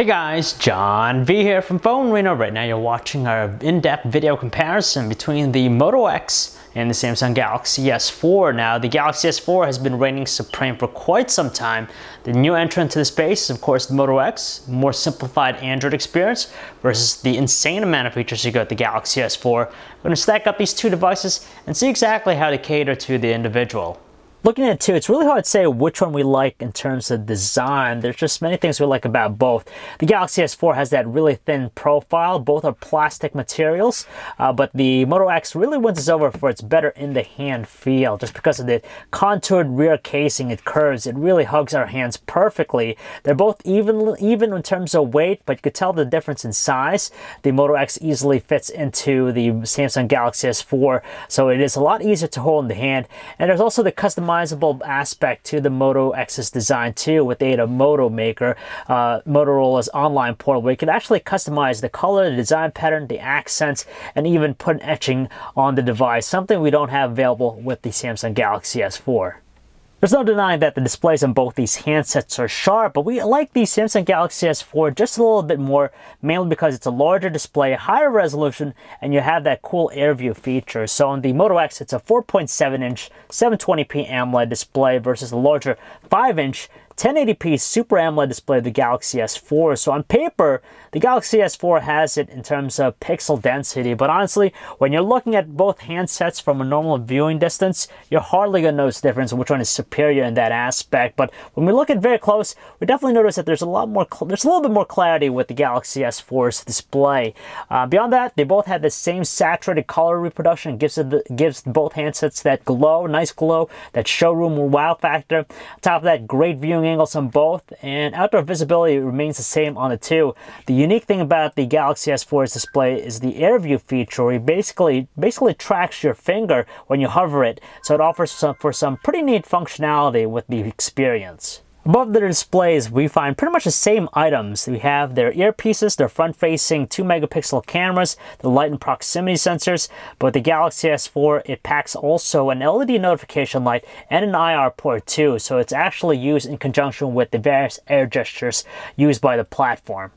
guys, John V here from PhoneArena. Right now you're watching our in-depth video comparison between the Moto X and the Samsung Galaxy S4. Now, the Galaxy S4 has been reigning supreme for quite some time. The new entrant to the space is, of course, the Moto X, more simplified Android experience versus the insane amount of features you get with the Galaxy S4. We're going to stack up these two devices and see exactly how they cater to the individual. Looking at it too, it's really hard to say which one we like in terms of design. There's just many things we like about both. The Galaxy S4 has that really thin profile. Both are plastic materials, but the Moto X really wins us over for its better in-the-hand feel. Just because of the contoured rear casing, it curves, it really hugs our hands perfectly. They're both even in terms of weight, but you could tell the difference in size. The Moto X easily fits into the Samsung Galaxy S4, so it is a lot easier to hold in the hand. And there's also the customizable aspect to the Moto X's design too, with the aid of Moto Maker, Motorola's online portal, where you can actually customize the color, the design pattern, the accents, and even put an etching on the device, something we don't have available with the Samsung Galaxy S4. There's no denying that the displays on both these handsets are sharp, but we like the Samsung Galaxy S4 just a little bit more, mainly because it's a larger display, higher resolution, and you have that cool air view feature. So on the Moto X, it's a 4.7-inch 720p AMOLED display versus the larger 5-inch 1080p Super AMOLED display of the Galaxy S4. So on paper, the Galaxy S4 has it in terms of pixel density, but honestly, when you're looking at both handsets from a normal viewing distance, you're hardly going to notice the difference in which one is superior in that aspect. But when we look at very close, we definitely notice that there's a little bit more clarity with the Galaxy S4's display. Beyond that, they both have the same saturated color reproduction. It gives both handsets that glow, nice glow, that showroom wow factor. On top of that, great viewing angles on both, and outdoor visibility remains the same on the two. The unique thing about the Galaxy S4's display is the air view feature, where it basically tracks your finger when you hover it, so it offers some pretty neat functionality with the experience. Above the displays, we find pretty much the same items. We have their earpieces, their front-facing 2-megapixel cameras, the light and proximity sensors, but the Galaxy S4, it packs also an LED notification light and an IR port too, so it's actually used in conjunction with the various air gestures used by the platform.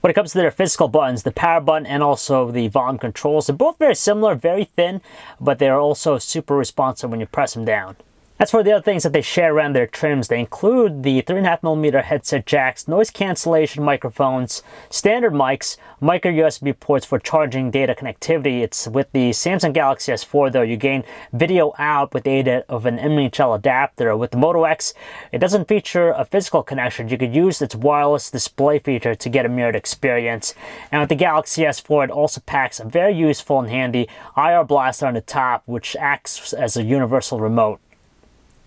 When it comes to their physical buttons, the power button and also the volume controls, they're both very similar, very thin, but they are also super responsive when you press them down. As for the other things that they share around their trims, they include the 3.5mm headset jacks, noise cancellation microphones, standard mics, micro USB ports for charging data connectivity. It's with the Samsung Galaxy S4 though, you gain video out with the aid of an MHL adapter. With the Moto X, it doesn't feature a physical connection. You could use its wireless display feature to get a mirrored experience. And with the Galaxy S4, it also packs a very useful and handy IR blaster on the top, which acts as a universal remote.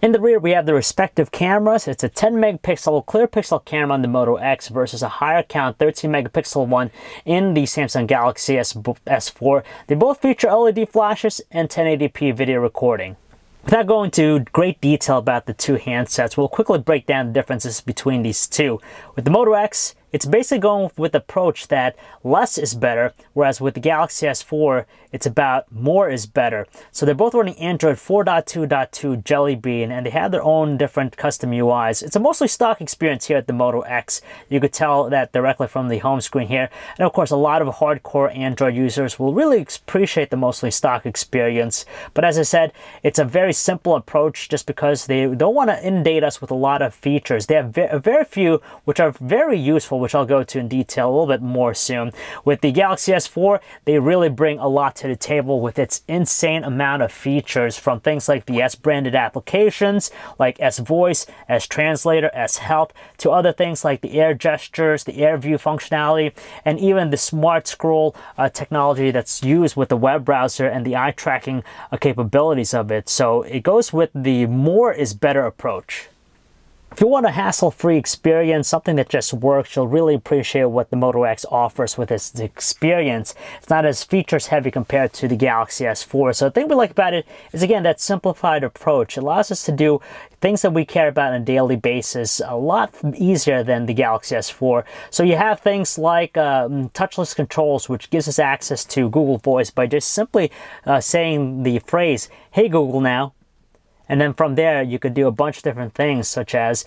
In the rear, we have the respective cameras. It's a 10-megapixel clear pixel camera on the Moto X versus a higher count 13-megapixel one in the Samsung Galaxy S4. They both feature LED flashes and 1080p video recording. Without going into great detail about the two handsets, we'll quickly break down the differences between these two. With the Moto X, it's basically going with the approach that less is better, whereas with the Galaxy S4, it's about more is better. So they're both running Android 4.2.2 Jelly Bean, and they have their own different custom UIs. It's a mostly stock experience here at the Moto X. You could tell that directly from the home screen here. And of course, a lot of hardcore Android users will really appreciate the mostly stock experience. But as I said, it's a very simple approach just because they don't want to inundate us with a lot of features. They have very few which are very useful, which I'll go to in detail a little bit more soon. With the Galaxy S4, they really bring a lot to the table with its insane amount of features, from things like the S-branded applications, like S-Voice, S-Translator, S-Help, to other things like the air gestures, the air view functionality, and even the smart scroll technology that's used with the web browser and the eye tracking capabilities of it. So it goes with the more is better approach. If you want a hassle-free experience, something that just works, you'll really appreciate what the Moto X offers with its experience. It's not as features heavy compared to the Galaxy S4. So the thing we like about it is, again, that simplified approach. It allows us to do things that we care about on a daily basis a lot easier than the Galaxy S4. So you have things like touchless controls, which gives us access to Google Voice by just simply saying the phrase, "Hey Google now," And then from there, you could do a bunch of different things, such as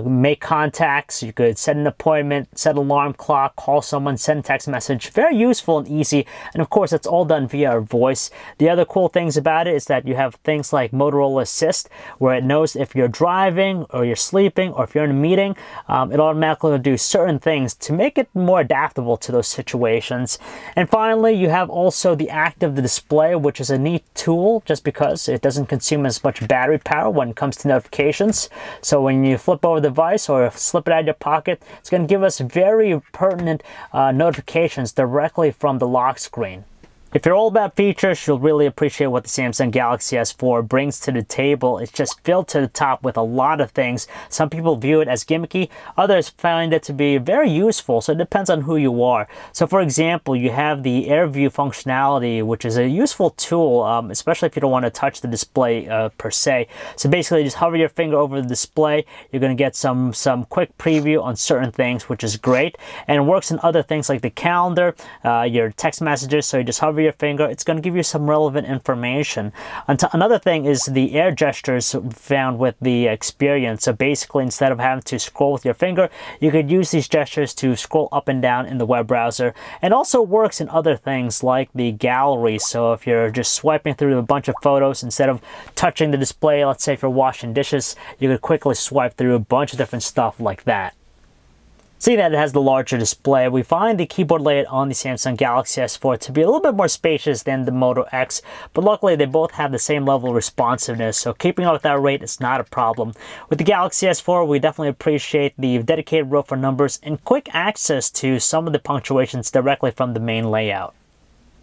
make contacts. You could set an appointment, set an alarm clock, call someone, send a text message. Very useful and easy. And of course, it's all done via voice. The other cool things about it is that you have things like Motorola Assist, where it knows if you're driving or you're sleeping or if you're in a meeting, it automatically will do certain things to make it more adaptable to those situations. And finally, you have also the active display, which is a neat tool just because it doesn't consume as much battery power when it comes to notifications. So when you flip over the device or slip it out of your pocket, it's going to give us very pertinent notifications directly from the lock screen. If you're all about features, you'll really appreciate what the Samsung Galaxy S4 brings to the table. It's just filled to the top with a lot of things. Some people view it as gimmicky, others find it to be very useful, so it depends on who you are. So for example, you have the Air View functionality, which is a useful tool, especially if you don't want to touch the display per se. So basically, just hover your finger over the display, you're going to get some quick preview on certain things, which is great. And it works in other things like the calendar, your text messages, so you just hover your finger, it's going to give you some relevant information. Another thing is the air gestures found with the experience. So basically, instead of having to scroll with your finger, you could use these gestures to scroll up and down in the web browser. And also works in other things like the gallery. So if you're just swiping through a bunch of photos, instead of touching the display, let's say if you're washing dishes, you could quickly swipe through a bunch of different stuff like that. Seeing that it has the larger display, we find the keyboard layout on the Samsung Galaxy S4 to be a little bit more spacious than the Moto X, but luckily they both have the same level of responsiveness, so keeping up with that rate is not a problem. With the Galaxy S4, we definitely appreciate the dedicated row for numbers and quick access to some of the punctuations directly from the main layout.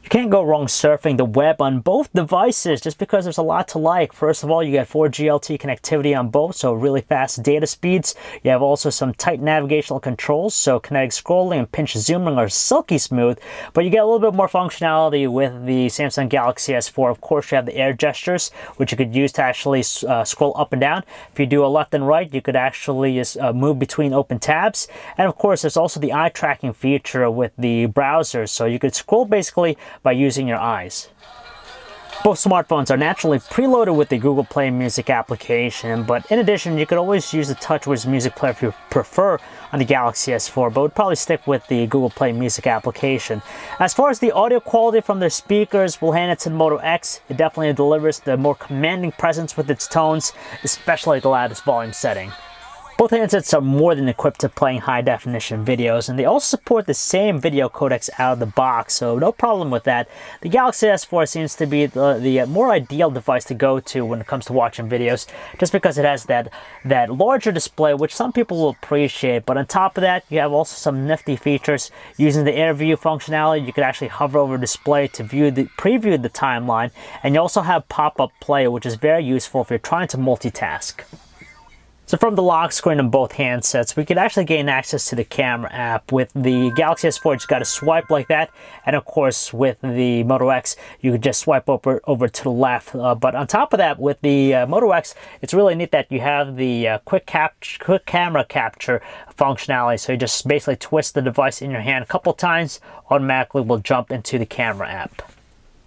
You can't go wrong surfing the web on both devices just because there's a lot to like. First of all, you get 4G LTE connectivity on both, so really fast data speeds. You have also some tight navigational controls, so kinetic scrolling and pinch zooming are silky smooth, but you get a little bit more functionality with the Samsung Galaxy S4. Of course, you have the air gestures, which you could use to actually scroll up and down. If you do a left and right, you could actually just move between open tabs. And of course, there's also the eye tracking feature with the browser, so you could scroll basically by using your eyes. Both smartphones are naturally preloaded with the Google Play Music application, but in addition, you could always use the TouchWiz music player if you prefer on the Galaxy S4, but would probably stick with the Google Play Music application. As far as the audio quality from their speakers, we'll hand it to the Moto X. It definitely delivers the more commanding presence with its tones, especially the loudest volume setting. Both handsets are more than equipped to playing high-definition videos, and they also support the same video codecs out of the box, so no problem with that. The Galaxy S4 seems to be the more ideal device to go to when it comes to watching videos, just because it has that larger display, which some people will appreciate. But on top of that, you have also some nifty features. Using the Air View functionality, you could actually hover over the display to preview the timeline, and you also have pop-up play, which is very useful if you're trying to multitask. So from the lock screen on both handsets, we could actually gain access to the camera app. With the Galaxy S4, you just got to swipe like that. And of course, with the Moto X, you could just swipe over to the left. But on top of that, with the Moto X, it's really neat that you have the quick camera capture functionality. So you just basically twist the device in your hand a couple times, automatically will jump into the camera app.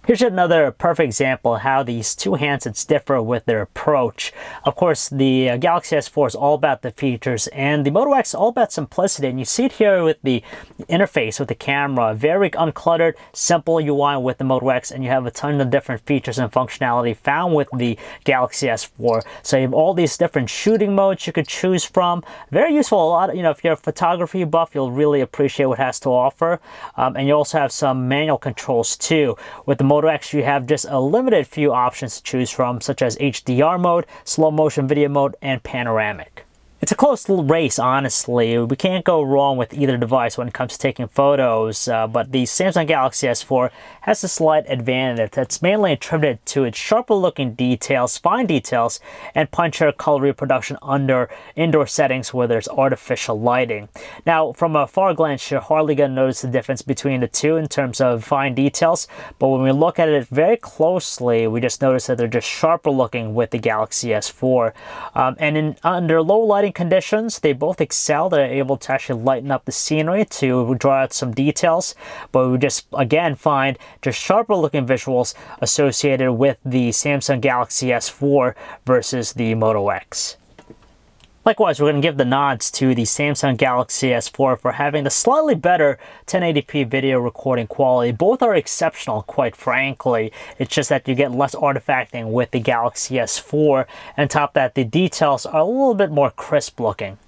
Here's another perfect example of how these two handsets differ with their approach. Of course, the Galaxy S4 is all about the features, and the Moto X is all about simplicity. And you see it here with the interface with the camera. Very uncluttered, simple UI with the Moto X, and you have a ton of different features and functionality found with the Galaxy S4. So you have all these different shooting modes you could choose from. Very useful. A lot, if you're a photography buff, you'll really appreciate what it has to offer. And you also have some manual controls too. With the Moto X, you have just a limited few options to choose from, such as HDR mode, slow motion video mode, and panoramic. It's a close little race, honestly. We can't go wrong with either device when it comes to taking photos, but the Samsung Galaxy S4 has a slight advantage that's mainly attributed to its sharper looking details, fine details, and punchier color reproduction under indoor settings where there's artificial lighting. Now, from a far glance, you're hardly going to notice the difference between the two in terms of fine details, but when we look at it very closely, we just notice that they're just sharper looking with the Galaxy S4. And under low lighting lighting conditions, they both excel. They're able to actually lighten up the scenery to draw out some details, but we just again find just sharper looking visuals associated with the Samsung Galaxy S4 versus the Moto X. Likewise, we're going to give the nods to the Samsung Galaxy S4 for having the slightly better 1080p video recording quality. Both are exceptional, quite frankly. It's just that you get less artifacting with the Galaxy S4, and on top of that, the details are a little bit more crisp looking.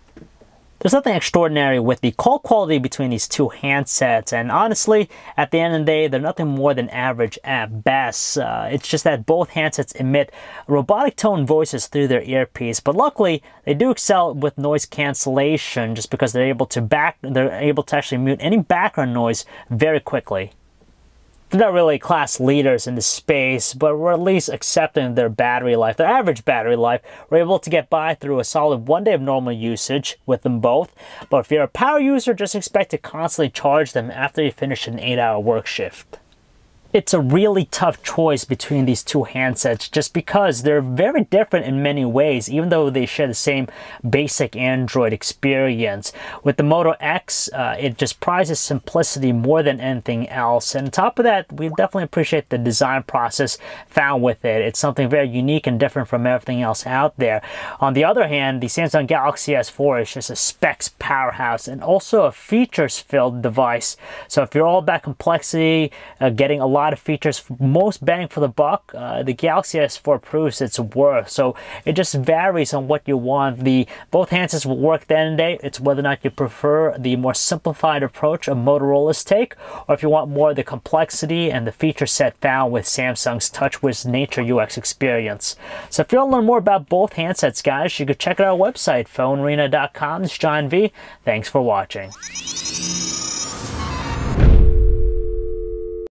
There's nothing extraordinary with the call quality between these two handsets, and honestly, at the end of the day, they're nothing more than average at best. It's just that both handsets emit robotic tone voices through their earpiece, but luckily, they do excel with noise cancellation just because they're able to actually mute any background noise very quickly. They're not really class leaders in the space, but we're at least accepting their battery life, their average battery life. We're able to get by through a solid 1 day of normal usage with them both. But if you're a power user, just expect to constantly charge them after you finish an 8-hour work shift. It's a really tough choice between these two handsets just because they're very different in many ways, even though they share the same basic Android experience. With the Moto X, it just prizes simplicity more than anything else. And on top of that, we definitely appreciate the design process found with it. It's something very unique and different from everything else out there. On the other hand, the Samsung Galaxy S4 is just a specs powerhouse and also a features-filled device. So if you're all about complexity, getting a lot of features, most bang for the buck, the Galaxy S4 proves its worth. So it just varies on what you want. Both handsets will work at the end of the day. It's whether or not you prefer the more simplified approach of Motorola's take, or if you want more of the complexity and the feature set found with Samsung's TouchWiz Nature UX experience. So if you want to learn more about both handsets, guys, you could check out our website, PhoneArena.com. This is John V. Thanks for watching.